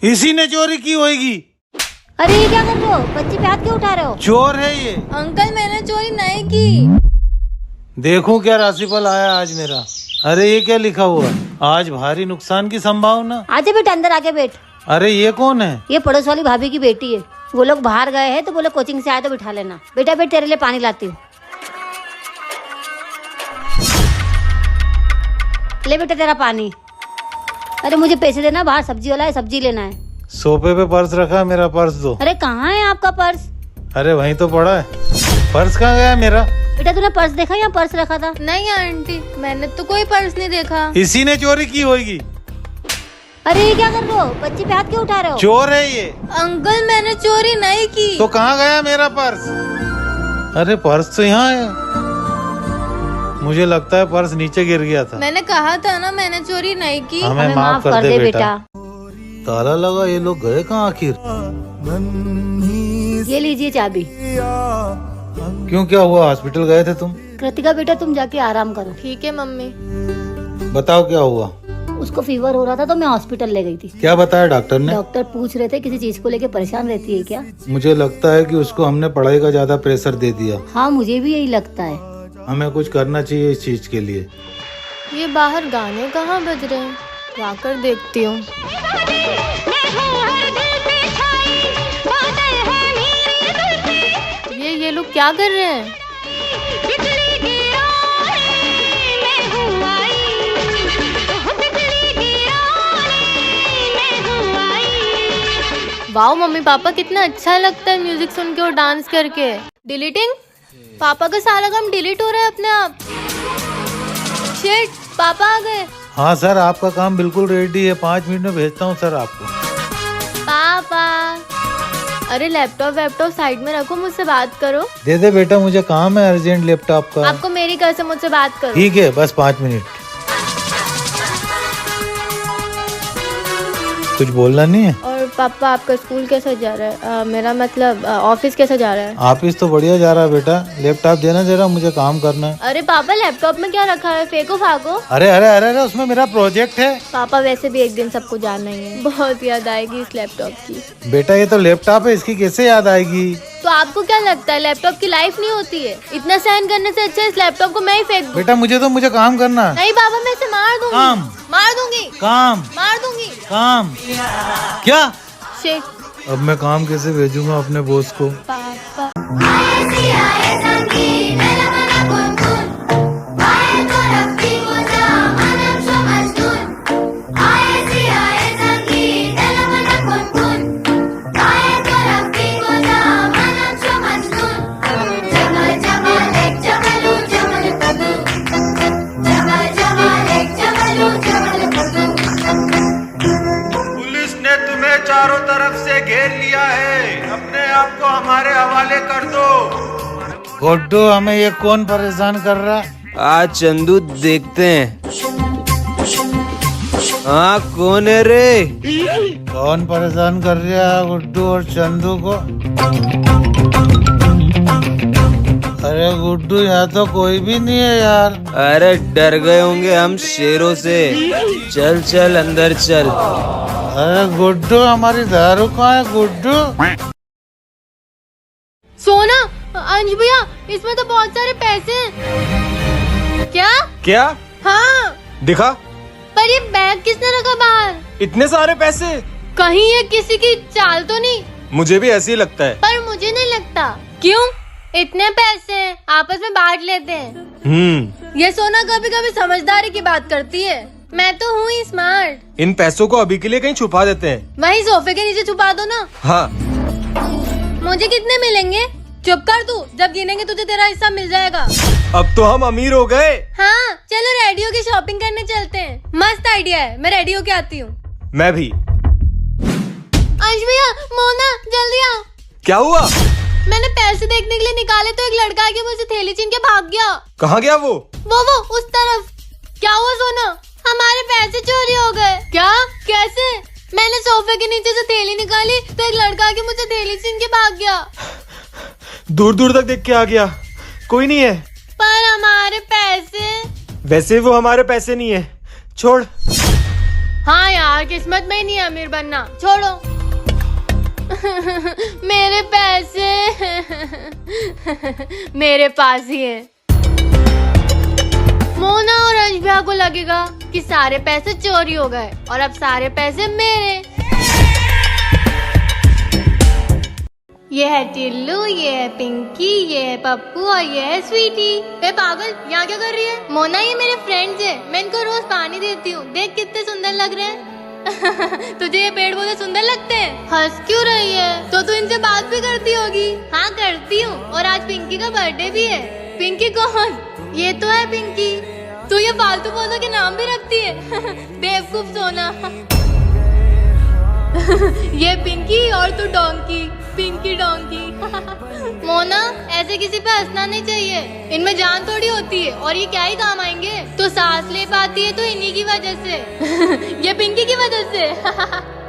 इसी ने चोरी की होगी। अरे ये क्या कर रहे हो? बच्चे पे हाथ क्यों उठा रहे हो? चोर है ये। अंकल मैंने चोरी नहीं की। देखूं क्या राशिफल आया आज मेरा। अरे ये क्या लिखा हुआ है? आज भारी नुकसान की संभावना। आजा बेटा अंदर आके बैठ। अरे ये कौन है? ये पड़ोस वाली भाभी की बेटी है। वो लोग बाहर गए हैं तो बोले कोचिंग से आए तो बिठा लेना। बेटा बेट तेरे लिए पानी लाती हूँ। ले बेटा तेरा पानी। अरे मुझे पैसे देना, बाहर सब्जी वाला है, सब्जी लेना है। सोफे पे पर्स रखा है, मेरा पर्स दो। अरे कहाँ है आपका पर्स? अरे वहीं तो पड़ा है। पर्स कहाँ गया मेरा? बेटा तूने पर्स देखा या पर्स रखा था? नहीं आंटी, मैंने तो कोई पर्स नहीं देखा। इसी ने चोरी की होगी। अरे ये क्या कर रहे हो? बच्चे पे हाथ क्यों उठा रहे हो? चोर है ये। अंकल मैंने चोरी नहीं की। तो कहाँ गया मेरा पर्स? अरे पर्स तो यहाँ है। मुझे लगता है पर्स नीचे गिर गया था। मैंने कहा था ना मैंने चोरी नहीं की। हमें माफ कर दे बेटा। ताला लगा, ये लोग गए कहाँ आखिर? ये लीजिए चाबी। क्यों, क्या हुआ? हॉस्पिटल गए थे तुम? कृतिका बेटा तुम जाके आराम करो। ठीक है मम्मी। बताओ क्या हुआ? उसको फीवर हो रहा था तो मैं हॉस्पिटल ले गई थी। क्या बताया डॉक्टर ने? डॉक्टर पूछ रहे थे किसी चीज को लेके परेशान रहती है क्या? मुझे लगता है कि उसको हमने पढ़ाई का ज्यादा प्रेशर दे दिया। हाँ मुझे भी यही लगता है। हमें कुछ करना चाहिए इस चीज के लिए। ये बाहर गाने कहाँ बज रहे हैं? जाकर देखती हूँ। ये लोग क्या कर रहे हैं? वाओ मम्मी पापा, कितना अच्छा लगता है म्यूजिक सुन के और डांस करके। डिलीटिंग? पापा का सारा काम डिलीट हो रहा है अपने आप। शिट, पापा आ गए। हाँ सर, आपका काम बिल्कुल रेडी है। 5 मिनट में भेजता हूँ सर आपको। पापा, अरे लैपटॉप साइड में रखो, मुझसे बात करो। दे दे बेटा, मुझे काम है अर्जेंट लैपटॉप का। आपको मेरी कसम, मुझसे बात करो। ठीक है, बस 5 मिनट। कुछ बोलना नहीं है? और पापा आपका स्कूल कैसा जा रहा है? मेरा मतलब ऑफिस कैसा जा रहा है? ऑफिस तो बढ़िया जा रहा है बेटा। लैपटॉप देना जरा, मुझे काम करना है। अरे पापा लैपटॉप में क्या रखा है? फेंको फाको। अरे अरे अरे अरे, उसमें मेरा प्रोजेक्ट है। पापा वैसे भी एक दिन सबको जानना ही है। बहुत याद आएगी इस लैपटॉप की। बेटा ये तो लैपटॉप है, इसकी कैसे याद आएगी? तो आपको क्या लगता है लैपटॉप की लाइफ नहीं होती है? इतना सहन करने से अच्छा इस लैपटॉप को मैं ही फेंक दूं। बेटा मुझे काम करना है। नहीं पापा, मैं इसे मार दूंगी। काम। मार दूंगी। काम। मार दूंगी। काम। क्या? शिट। अब मैं काम कैसे भेजूंगा अपने बॉस को? पापा पुलिस ने तुम्हें चारों तरफ से घेर लिया है। अपने आप को हमारे हवाले कर दो। गुड्डू, हमें ये कौन परेशान कर रहा? आज चंदू देखते हैं। हाँ कौन है रे? कौन परेशान कर रहा है गुड्डू और चंदू को? अरे गुड्डू, यहाँ तो कोई भी नहीं है यार। अरे डर गए होंगे हम शेरों से। चल चल अंदर चल। अरे गुड्डू, हमारी दारू कहाँ है गुड्डू? सोना, अंश भैया, इसमें तो बहुत सारे पैसे हैं। क्या? क्या हाँ। दिखा? पर ये बैग किसने रखा बाहर? इतने सारे पैसे? कहीं ये किसी की चाल तो नहीं? मुझे भी ऐसे ही लगता है। पर मुझे नहीं लगता। क्यों? इतने पैसे हैं, आपस में बांट लेते हैं। ये सोना कभी कभी समझदारी की बात करती है। मैं तो हूँ ही स्मार्ट। इन पैसों को अभी के लिए कहीं छुपा देते हैं। वहीं सोफे के नीचे छुपा दो ना। हाँ। मुझे कितने मिलेंगे? चुप कर तू, जब गिनेंगे तुझे तेरा हिस्सा मिल जाएगा। अब तो हम अमीर हो गए। हाँ चलो रेडियो की शॉपिंग करने चलते हैं। मस्त आइडिया है, मैं रेडी होके आती हूँ। मैं भी। अंश भैया, मोना जल्दी आओ। क्या हुआ? मैंने पैसे देखने के लिए निकाले तो एक लड़का आके मुझे थैली छीन के भाग गया। कहाँ गया वो? वो उस तरफ। क्या हुआ सोना? हमारे पैसे चोरी हो गए। क्या? कैसे? मैंने सोफे के नीचे से थैली निकाली तो एक लड़का आके मुझे थैली छीन के भाग गया। दूर दूर तक देख के आ गया, कोई नहीं है। पर हमारे पैसे? वैसे वो हमारे पैसे नहीं है, छोड़। हाँ यार, किस्मत में ही नहीं है अमीर बनना, छोड़ो। मेरे पैसे मेरे पास ही है। मोना और अंशभ्या को लगेगा कि सारे पैसे चोरी हो गए और अब सारे पैसे मेरे। ये है टिल्लू, ये है पिंकी, ये है पप्पू और ये है स्वीटी। ए पागल, यहाँ क्या कर रही है? मोना, ये मेरे फ्रेंड्स है, मैं इनको रोज पानी देती हूँ। देख कितने सुंदर लग रहे हैं। तुझे ये पेड़ पौधे सुंदर लगते हैं? हंस क्यों रही है? तो तू इनसे बात भी करती होगी। हाँ करती हूँ, और आज पिंकी का बर्थडे भी है। पिंकी कौन? ये तो है पिंकी। तू ये फालतू पौधों के नाम भी रखती है। बेवकूफ सोना। ये पिंकी और तू डोंकी, पिंकी डोंकी। मोना, ऐसे किसी पे हंसना नहीं चाहिए, इनमें जान थोड़ी होती है और ये क्या ही काम आएंगे। तो सांस ले पाती है तो इन्हीं की वजह से। ये पिंकी की वजह से।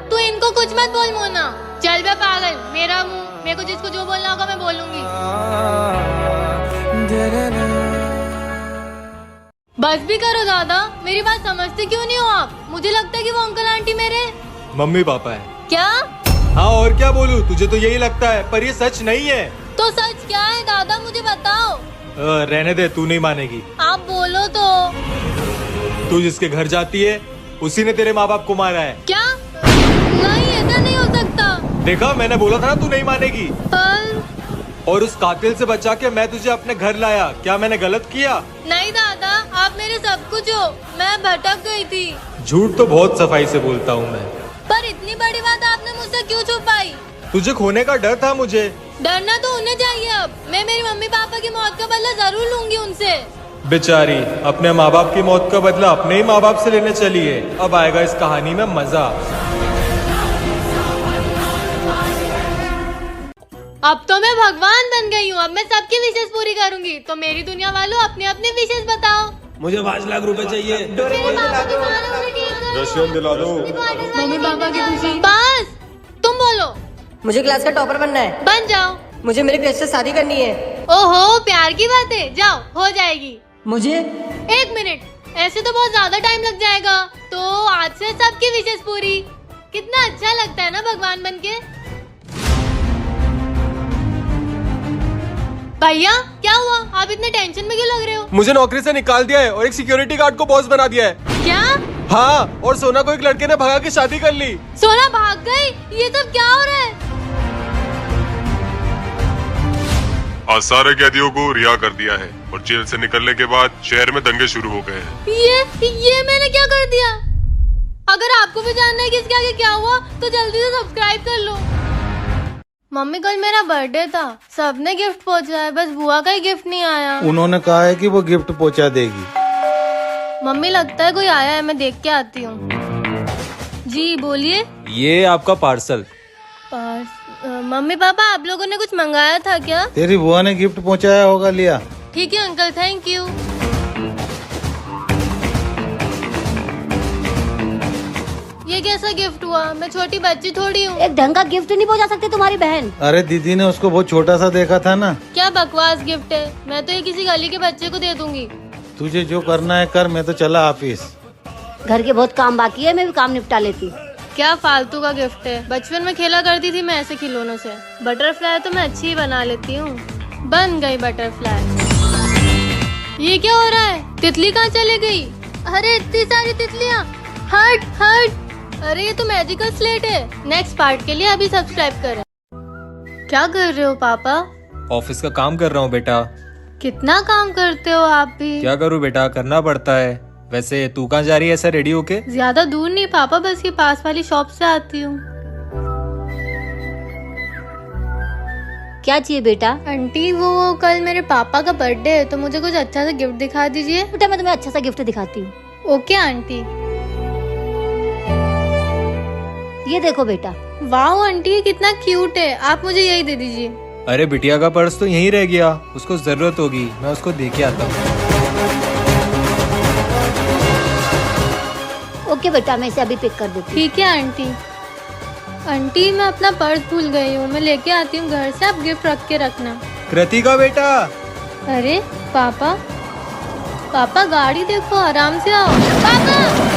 तू इनको कुछ मत बोल मोना। चल बे पागल, मेरा मुंह, मेरे को जिसको जो बोलना होगा मैं बोलूंगी। बस भी करो दादा, मेरी बात समझते क्यों नहीं हो आप? मुझे लगता है कि वो अंकल आंटी मेरे मम्मी पापा है। क्या? हाँ और क्या बोलूं, तुझे तो यही लगता है, पर ये सच नहीं है। तो सच क्या है दादा, मुझे बताओ। रहने दे, तू नहीं मानेगी। आप बोलो तो। तू जिसके घर जाती है उसी ने तेरे माँ बाप को मारा है। क्या? नहीं, ऐसा नहीं हो सकता। देखा, मैंने बोला था ना तू नहीं मानेगी। पर और उस कातिल से बचा के मैं तुझे अपने घर लाया, क्या मैंने गलत किया? नहीं दादा, आप मेरे सब कुछ हो, मैं भटक गई थी। झूठ तो बहुत सफाई से बोलता हूँ मैं। पर इतनी बड़ी बात आपने मुझसे क्यों छुपाई? तुझे खोने का डर था मुझे। डरना तो उन्हें चाहिए। अब मैं मेरी मम्मी पापा की मौत का बदला जरूर लूंगी उनसे। बेचारी अपने माँ बाप की मौत का बदला अपने ही माँ बाप से लेने चली है। अब आएगा इस कहानी में मजा। अब तो मैं भगवान बन गई हूँ, अब मैं सबकी विशेष पूरी करूंगी। तो मेरी दुनिया वालों, अपनी अपनी विशेष बताओ। मुझे 5 लाख रुपए चाहिए। रशियन दिला दो। मम्मी पापा की खुशी। बस तुम बोलो। मुझे क्लास का टॉपर बनना है। बन जाओ। मुझे मेरे क्रश से शादी करनी है। ओहो, प्यार की बात है, जाओ हो जाएगी। मुझे 1 मिनट, ऐसे तो बहुत ज्यादा टाइम लग जाएगा। तो आज से सबकी विशेष पूरी। कितना अच्छा लगता है ना भगवान बनके। भैया क्या हुआ, आप इतने टेंशन में क्यों लग रहे हो? मुझे नौकरी से निकाल दिया है और एक सिक्योरिटी गार्ड को बॉस बना दिया है। क्या? हाँ, और सोना को एक लड़के ने भगा के शादी कर ली। सोना भाग गई? ये सब क्या हो रहा है? आज सारे कैदियों को रिहा कर दिया है और जेल से निकलने के बाद शहर में दंगे शुरू हो गए हैं। ये मैंने क्या कर दिया? अगर आपको भी जानना है कि इसके आगे क्या हुआ तो जल्दी से सब्सक्राइब कर लो। मम्मी, कल मेरा बर्थडे था, सबने गिफ्ट पहुंचा है, बस बुआ का ही गिफ्ट नहीं आया। उन्होंने कहा है कि वो गिफ्ट पहुंचा देगी। मम्मी, लगता है कोई आया है, मैं देख के आती हूँ। जी बोलिए। ये आपका पार्सल। मम्मी पापा, आप लोगों ने कुछ मंगाया था क्या? तेरी बुआ ने गिफ्ट पहुंचाया होगा, लिया। ठीक है अंकल, थैंक यू। ये कैसा गिफ्ट हुआ? मैं छोटी बच्ची थोड़ी हूँ। एक ढंग का गिफ्ट नहीं पहुंचा सकती तुम्हारी बहन? अरे दीदी ने उसको बहुत छोटा सा देखा था ना। क्या बकवास गिफ्ट है, मैं तो ये किसी गली के बच्चे को दे दूंगी। तुझे जो करना है कर, मैं तो चला ऑफिस। घर के बहुत काम बाकी है, मैं भी काम निपटा लेती। क्या फालतू का गिफ्ट है, बचपन में खेला करती थी मैं ऐसे खिलौनों से। बटरफ्लाई तो मैं अच्छी ही बना लेती हूँ। बन गई बटरफ्लाई। ये क्या हो रहा है? तितली कहाँ चली गई? अरे इतनी सारी तितलियाँ। हट हट। अरे ये तो मैजिकल स्लेट है। नेक्स्ट पार्ट के लिए अभी सब्सक्राइब करें। क्या कर रहे हो पापा? ऑफिस का काम कर रहा हूँ बेटा। कितना काम करते हो आप भी? क्या करूँ बेटा, करना पड़ता है। वैसे तू कहाँ जा रही है ऐसा रेडी होके? ज्यादा दूर नहीं पापा, बस ये पास वाली शॉप से आती हूँ। क्या चाहिए बेटा? आंटी, वो कल मेरे पापा का बर्थडे है, तो मुझे कुछ अच्छा सा गिफ्ट दिखा दीजिए। बेटा मैं तुम्हें अच्छा सा गिफ्ट दिखाती हूँ। Okay aunty. ये देखो बेटा। वाह आंटी, ये कितना क्यूट है, आप मुझे यही दे दीजिए। अरे बिटिया का पर्स तो यहीं रह गया, उसको जरूरत होगी, मैं उसको दे के आता हूँ। ओके बेटा, मैं इसे अभी पिक कर देती हूँ। ठीक है आंटी। आंटी, मैं अपना पर्स भूल गई हूँ, मैं लेके आती हूँ घर से, आप गिफ्ट रख के रखना। कृतिका बेटा। अरे पापा, पापा गाड़ी देखो, आराम से आओ। पापा